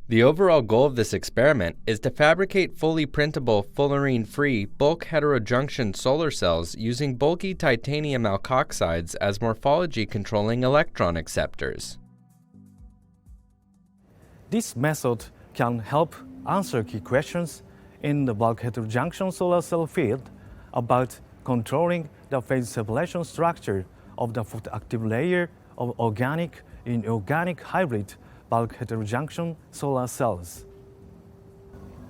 The overall goal of this experiment is to fabricate fully printable, fullerene-free, bulk-heterojunction solar cells using bulky titanium alkoxides as morphology-controlling electron acceptors. This method can help answer key questions in the bulk heterojunction solar cell field about controlling the phase separation structure of the photoactive layer of organic and inorganic hybrid bulk heterojunction solar cells.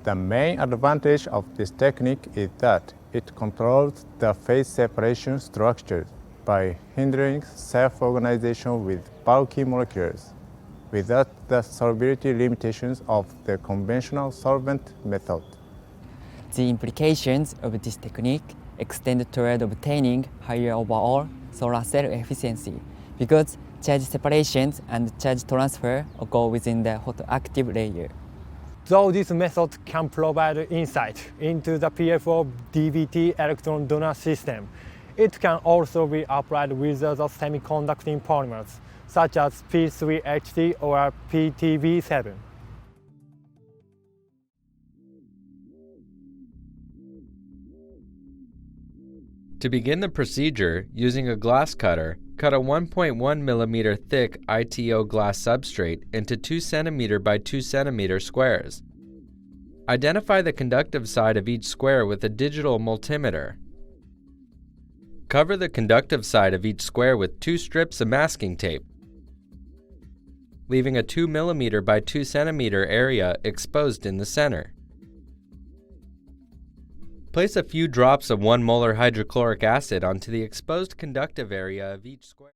The main advantage of this technique is that it controls the phase separation structure by hindering self-organization with bulky molecules, without the solubility limitations of the conventional solvent method. The implications of this technique extend toward obtaining higher overall solar cell efficiency because charge separations and charge transfer occur within the photoactive layer. Though this method can provide insight into the PFO DBT electron donor system, it can also be applied with other semiconducting polymers, such as P3HT or PTB7. To begin the procedure, using a glass cutter, cut a 1.1 mm thick ITO glass substrate into 2 cm by 2 cm squares. Identify the conductive side of each square with a digital multimeter. Cover the conductive side of each square with 2 strips of masking tape, leaving a 2 mm by 2 cm area exposed in the center. Place a few drops of 1 molar hydrochloric acid onto the exposed conductive area of each square.